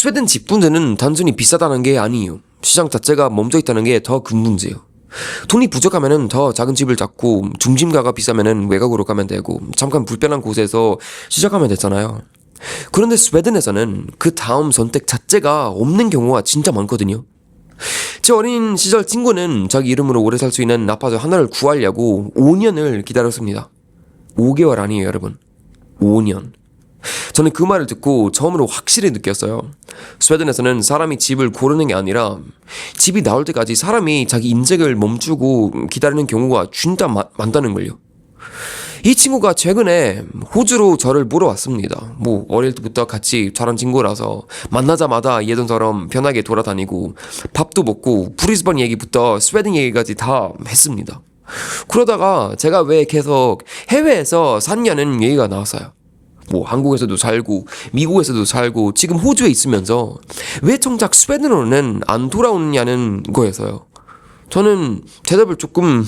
스웨덴 집 문제는 단순히 비싸다는 게 아니에요. 시장 자체가 멈춰 있다는 게 더 큰 문제예요. 돈이 부족하면은 더 작은 집을 잡고 중심가가 비싸면은 외곽으로 가면 되고 잠깐 불편한 곳에서 시작하면 되잖아요. 그런데 스웨덴에서는 그 다음 선택 자체가 없는 경우가 진짜 많거든요. 제 어린 시절 친구는 자기 이름으로 오래 살 수 있는 아파트 하나를 구하려고 5년을 기다렸습니다. 5개월 아니에요, 여러분. 5년. 저는 그 말을 듣고 처음으로 확실히 느꼈어요. 스웨덴에서는 사람이 집을 고르는 게 아니라 집이 나올 때까지 사람이 자기 인생을 멈추고 기다리는 경우가 진짜 많다는 걸요. 이 친구가 최근에 호주로 저를 보러 왔습니다. 어릴 때부터 같이 자란 친구라서 만나자마자 예전처럼 편하게 돌아다니고 밥도 먹고 브리즈번 얘기부터 스웨덴 얘기까지 다 했습니다. 그러다가 제가 왜 계속 해외에서 샀냐는 얘기가 나왔어요. 한국에서도 살고 미국에서도 살고 지금 호주에 있으면서 왜 정작 스웨덴으로는 안 돌아오느냐는 거에서요. 저는 대답을 조금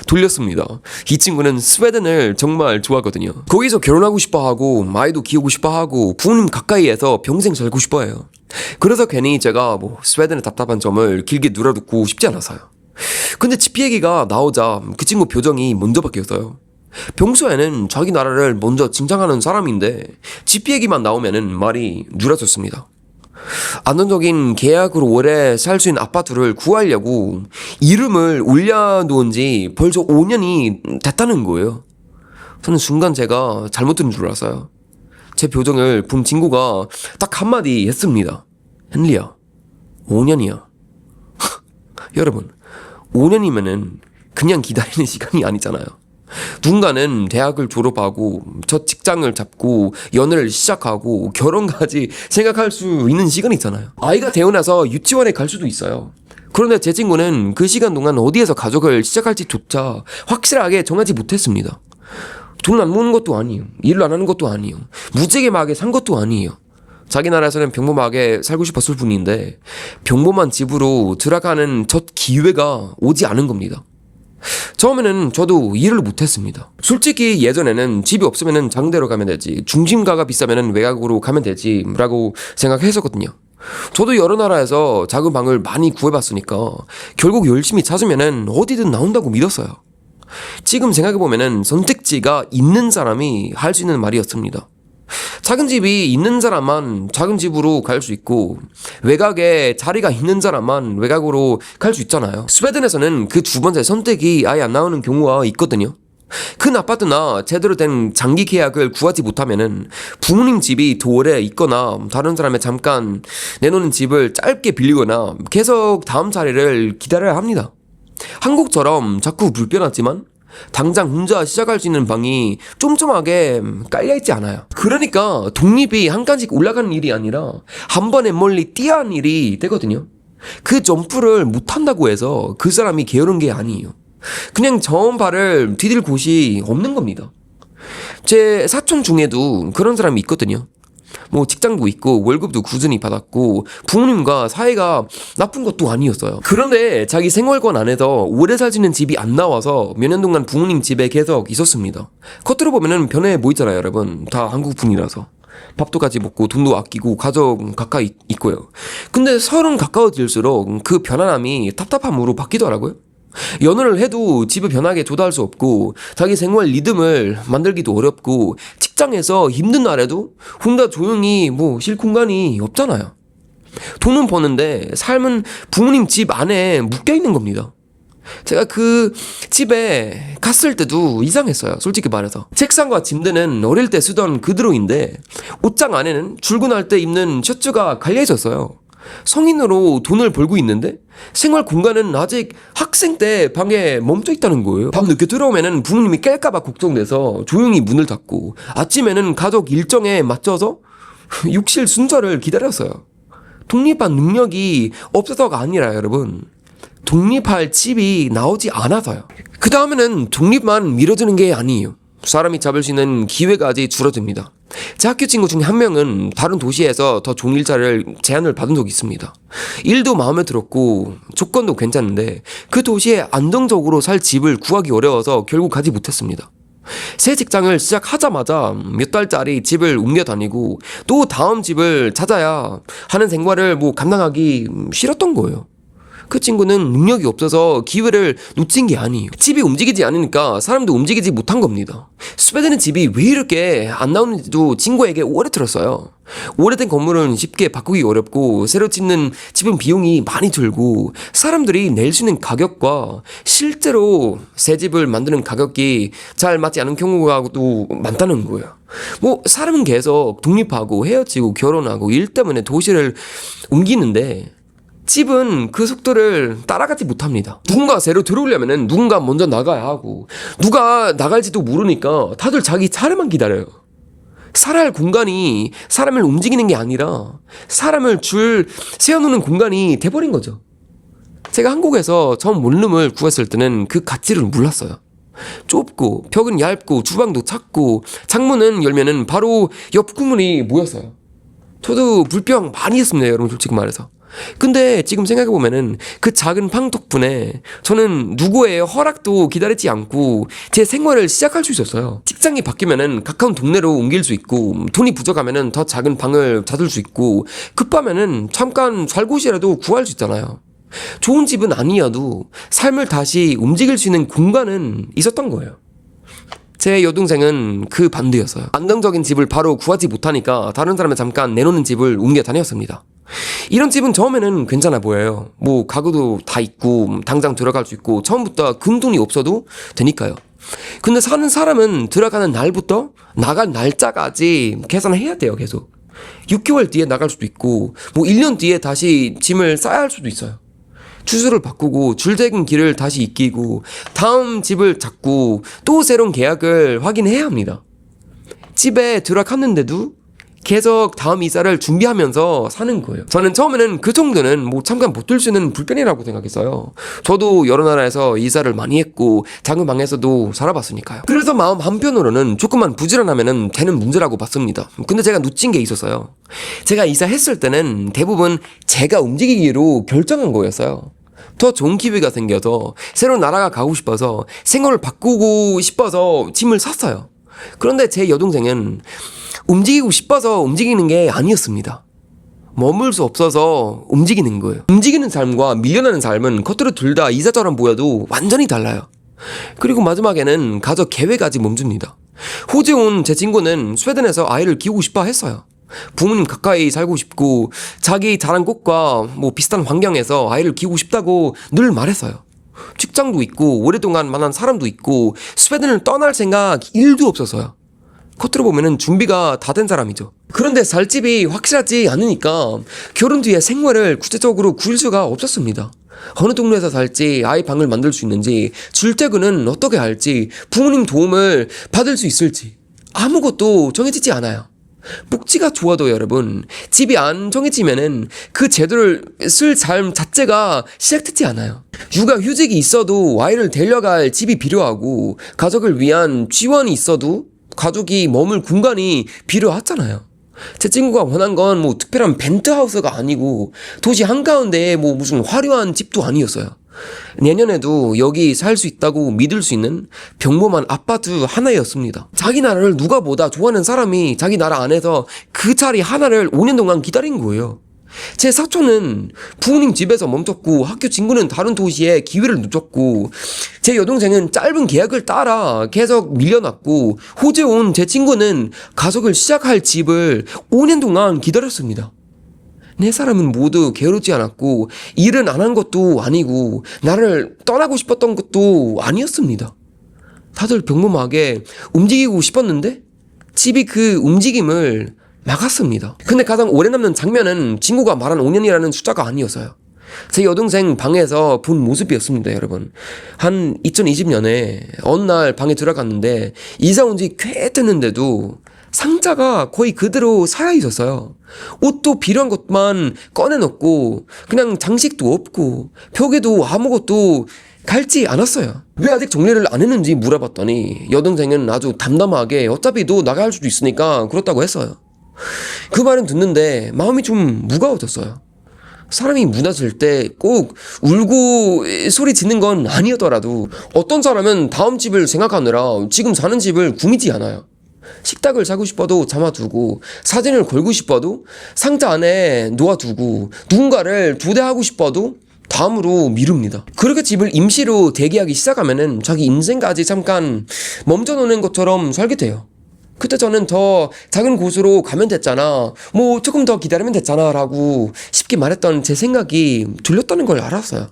돌렸습니다. 이 친구는 스웨덴을 정말 좋아하거든요. 거기서 결혼하고 싶어하고 아이도 키우고 싶어하고 부모님 가까이에서 평생 살고 싶어해요. 그래서 괜히 제가 스웨덴의 답답한 점을 길게 누려듣고 싶지 않았어요. 근데 집 얘기가 나오자 그 친구 표정이 먼저 바뀌었어요. 평소에는 자기 나라를 먼저 칭찬하는 사람인데 집 얘기만 나오면은 말이 누락졌습니다. 안정적인 계약으로 오래 살 수 있는 아파트를 구하려고 이름을 올려놓은 지 벌써 5년이 됐다는 거예요. 저는 순간 제가 잘못 들은 줄 알았어요. 제 표정을 본 친구가 딱 한마디 했습니다. 헨리야, 5년이야. 여러분, 5년이면은 그냥 기다리는 시간이 아니잖아요. 누군가는 대학을 졸업하고 첫 직장을 잡고 연애를 시작하고 결혼까지 생각할 수 있는 시간이 있잖아요. 아이가 태어나서 유치원에 갈 수도 있어요. 그런데 제 친구는 그 시간 동안 어디에서 가족을 시작할지조차 확실하게 정하지 못했습니다. 돈을 안 모으는 것도 아니에요. 일을 안 하는 것도 아니에요. 무지개막에 산 것도 아니에요. 자기 나라에서는 평범하게 살고 싶었을 뿐인데 평범한 집으로 들어가는 첫 기회가 오지 않은 겁니다. 처음에는 저도 이해를 못했습니다. 솔직히 예전에는 집이 없으면 장대로 가면 되지, 중심가가 비싸면 외곽으로 가면 되지 라고 생각했었거든요. 저도 여러 나라에서 작은 방을 많이 구해봤으니까 결국 열심히 찾으면 어디든 나온다고 믿었어요. 지금 생각해보면 선택지가 있는 사람이 할 수 있는 말이었습니다. 작은 집이 있는 사람만 작은 집으로 갈 수 있고 외곽에 자리가 있는 사람만 외곽으로 갈 수 있잖아요. 스웨덴에서는 그 두 번째 선택이 아예 안 나오는 경우가 있거든요. 큰 아파트나 제대로 된 장기 계약을 구하지 못하면은 부모님 집이 더 오래 있거나 다른 사람의 잠깐 내놓는 집을 짧게 빌리거나 계속 다음 자리를 기다려야 합니다. 한국처럼 자꾸 불편하지만 당장 혼자 시작할 수 있는 방이 쫌쫌하게 깔려있지 않아요. 그러니까 독립이 한 칸씩 올라가는 일이 아니라 한 번에 멀리 뛰어야 하는 일이 되거든요. 그 점프를 못한다고 해서 그 사람이 게으른 게 아니에요. 그냥 저음 발을 디딜 곳이 없는 겁니다. 제 사촌 중에도 그런 사람이 있거든요. 직장도 있고 월급도 꾸준히 받았고 부모님과 사이가 나쁜 것도 아니었어요. 그런데 자기 생활권 안에서 오래 살지는 집이 안 나와서 몇 년 동안 부모님 집에 계속 있었습니다. 겉으로 보면은 변해 보이잖아요, 여러분. 다 한국 분이라서 밥도 같이 먹고 돈도 아끼고 가족 가까이 있고요. 근데 서른 가까워질수록 그 편안함이 답답함으로 바뀌더라고요. 연애를 해도 집을 편하게 조달할 수 없고 자기 생활 리듬을 만들기도 어렵고 직장에서 힘든 날에도 혼자 조용히 쉴 공간이 없잖아요. 돈은 버는데 삶은 부모님 집 안에 묶여있는 겁니다. 제가 그 집에 갔을 때도 이상했어요. 솔직히 말해서 책상과 침대는 어릴 때 쓰던 그대로인데 옷장 안에는 출근할 때 입는 셔츠가 갈려있었어요. 성인으로 돈을 벌고 있는데 생활 공간은 아직 학생 때 방에 멈춰 있다는 거예요. 밤 늦게 들어오면은 부모님이 깰까봐 걱정돼서 조용히 문을 닫고 아침에는 가족 일정에 맞춰서 욕실 순서를 기다렸어요. 독립한 능력이 없어서가 아니라 여러분, 독립할 집이 나오지 않아서요. 그 다음에는 독립만 미뤄지는 게 아니에요. 사람이 잡을 수 있는 기회까지 줄어듭니다. 제 학교 친구 중에 한 명은 다른 도시에서 더 좋은 일자리를 제안을 받은 적이 있습니다. 일도 마음에 들었고 조건도 괜찮은데 그 도시에 안정적으로 살 집을 구하기 어려워서 결국 가지 못했습니다. 새 직장을 시작하자마자 몇 달짜리 집을 옮겨 다니고 또 다음 집을 찾아야 하는 생활을 감당하기 싫었던 거예요. 그 친구는 능력이 없어서 기회를 놓친 게 아니에요. 집이 움직이지 않으니까 사람도 움직이지 못한 겁니다. 스웨덴의 집이 왜 이렇게 안 나오는지도 친구에게 오래 들었어요. 오래된 건물은 쉽게 바꾸기 어렵고 새로 짓는 집은 비용이 많이 들고 사람들이 낼 수 있는 가격과 실제로 새 집을 만드는 가격이 잘 맞지 않은 경우가 또 많다는 거예요. 사람은 계속 독립하고 헤어지고 결혼하고 일 때문에 도시를 옮기는데 집은 그 속도를 따라가지 못합니다. 누군가 새로 들어오려면 누군가 먼저 나가야 하고 누가 나갈지도 모르니까 다들 자기 차례만 기다려요. 살아야 할 공간이 사람을 움직이는 게 아니라 사람을 줄 세워놓는 공간이 돼버린 거죠. 제가 한국에서 처음 원룸을 구했을 때는 그 가치를 몰랐어요. 좁고 벽은 얇고 주방도 작고 창문은 열면은 바로 옆 구문이 모였어요. 저도 불평 많이 했습니다, 여러분, 솔직히 말해서. 근데 지금 생각해보면은 그 작은 방 덕분에 저는 누구의 허락도 기다리지 않고 제 생활을 시작할 수 있었어요. 직장이 바뀌면은 가까운 동네로 옮길 수 있고 돈이 부족하면은 더 작은 방을 찾을 수 있고 급하면은 잠깐 살 곳이라도 구할 수 있잖아요. 좋은 집은 아니어도 삶을 다시 움직일 수 있는 공간은 있었던 거예요. 제 여동생은 그 반대였어요. 안정적인 집을 바로 구하지 못하니까 다른 사람을 잠깐 내놓는 집을 옮겨 다녔습니다. 이런 집은 처음에는 괜찮아 보여요. 가구도 다 있고 당장 들어갈 수 있고 처음부터 큰 돈이 없어도 되니까요. 근데 사는 사람은 들어가는 날부터 나갈 날짜까지 계산해야 돼요. 계속 6개월 뒤에 나갈 수도 있고 1년 뒤에 다시 짐을 싸야 할 수도 있어요. 주소를 바꾸고 출퇴근 길을 다시 익히고 다음 집을 찾고 또 새로운 계약을 확인해야 합니다. 집에 들어갔는데도 계속 다음 이사를 준비하면서 사는 거예요. 저는 처음에는 그 정도는 잠깐 버틸 수 있는 불편이라고 생각했어요. 저도 여러 나라에서 이사를 많이 했고 작은 방에서도 살아봤으니까요. 그래서 마음 한편으로는 조금만 부지런하면 되는 문제라고 봤습니다. 근데 제가 놓친 게 있었어요. 제가 이사했을 때는 대부분 제가 움직이기로 결정한 거였어요. 더 좋은 기회가 생겨서 새로운 나라가 가고 싶어서 생활을 바꾸고 싶어서 짐을 샀어요. 그런데 제 여동생은 움직이고 싶어서 움직이는 게 아니었습니다. 머물 수 없어서 움직이는 거예요. 움직이는 삶과 밀려나는 삶은 겉으로 둘 다 이사처럼 보여도 완전히 달라요. 그리고 마지막에는 가족 계획까지 멈춥니다. 호주에 온 제 친구는 스웨덴에서 아이를 키우고 싶어 했어요. 부모님 가까이 살고 싶고 자기 자란 곳과 비슷한 환경에서 아이를 키우고 싶다고 늘 말했어요. 직장도 있고 오랫동안 만난 사람도 있고 스웨덴을 떠날 생각 1도 없어서요. 겉으로 보면은 준비가 다 된 사람이죠. 그런데 살 집이 확실하지 않으니까 결혼 뒤에 생활을 구체적으로 구릴 수가 없었습니다. 어느 동네에서 살지, 아이 방을 만들 수 있는지, 출퇴근은 어떻게 할지, 부모님 도움을 받을 수 있을지 아무것도 정해지지 않아요. 복지가 좋아도 여러분, 집이 안 정해지면은 그 제도를 쓸 삶 자체가 시작되지 않아요. 육아휴직이 있어도 아이를 데려갈 집이 필요하고 가족을 위한 지원이 있어도 가족이 머물 공간이 필요하잖아요. 제 친구가 원한 건 특별한 벤트하우스가 아니고 도시 한가운데에 무슨 화려한 집도 아니었어요. 내년에도 여기 살 수 있다고 믿을 수 있는 평범한 아파트 하나였습니다. 자기 나라를 누가 보다 좋아하는 사람이 자기 나라 안에서 그 자리 하나를 5년 동안 기다린 거예요. 제 사촌은 부모님 집에서 멈췄고 학교 친구는 다른 도시에 기회를 놓쳤고 제 여동생은 짧은 계약을 따라 계속 밀려났고 호주에 온 제 친구는 가족을 시작할 집을 5년 동안 기다렸습니다. 네 사람은 모두 게으르지 않았고 일은 안 한 것도 아니고 나를 떠나고 싶었던 것도 아니었습니다. 다들 평범하게 움직이고 싶었는데 집이 그 움직임을 막았습니다. 근데 가장 오래 남는 장면은 친구가 말한 5년이라는 숫자가 아니었어요. 제 여동생 방에서 본 모습이었습니다, 여러분. 한 2020년에 어느 날 방에 들어갔는데 이사 온 지 꽤 됐는데도 상자가 거의 그대로 쌓여 있었어요. 옷도 필요한 것만 꺼내놓고 그냥 장식도 없고 벽에도 아무것도 갈지 않았어요. 왜 아직 정리를 안 했는지 물어봤더니 여동생은 아주 담담하게 어차피 너 나갈 수도 있으니까 그렇다고 했어요. 그 말은 듣는데 마음이 좀 무거워졌어요. 사람이 무너질 때 꼭 울고 소리 짓는 건 아니었더라도 어떤 사람은 다음 집을 생각하느라 지금 사는 집을 꾸미지 않아요. 식탁을 사고 싶어도 잡아두고, 사진을 걸고 싶어도 상자 안에 놓아두고, 누군가를 도대하고 싶어도 다음으로 미룹니다. 그렇게 집을 임시로 대기하기 시작하면은 자기 인생까지 잠깐 멈춰놓는 것처럼 살게 돼요. 그때 저는 더 작은 곳으로 가면 됐잖아, 뭐 조금 더 기다리면 됐잖아 라고 쉽게 말했던 제 생각이 들렸다는 걸 알았어요.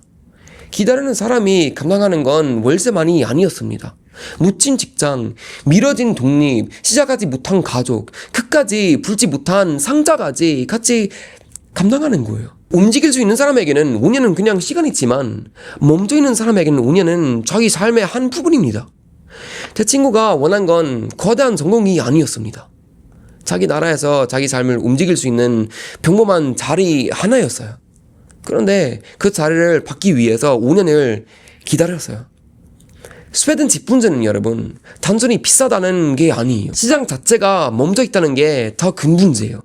기다리는 사람이 감당하는 건 월세만이 아니었습니다. 묻힌 직장, 미뤄진 독립, 시작하지 못한 가족, 끝까지 불지 못한 상자까지 같이 감당하는 거예요. 움직일 수 있는 사람에게는 5년은 그냥 시간이지만 멈춰있는 사람에게는 5년은 자기 삶의 한 부분입니다. 제 친구가 원한 건 거대한 성공이 아니었습니다. 자기 나라에서 자기 삶을 움직일 수 있는 평범한 자리 하나였어요. 그런데 그 자리를 받기 위해서 5년을 기다렸어요. 스웨덴 집 문제는 여러분, 단순히 비싸다는 게 아니에요. 시장 자체가 멈춰 있다는 게 더 큰 문제예요.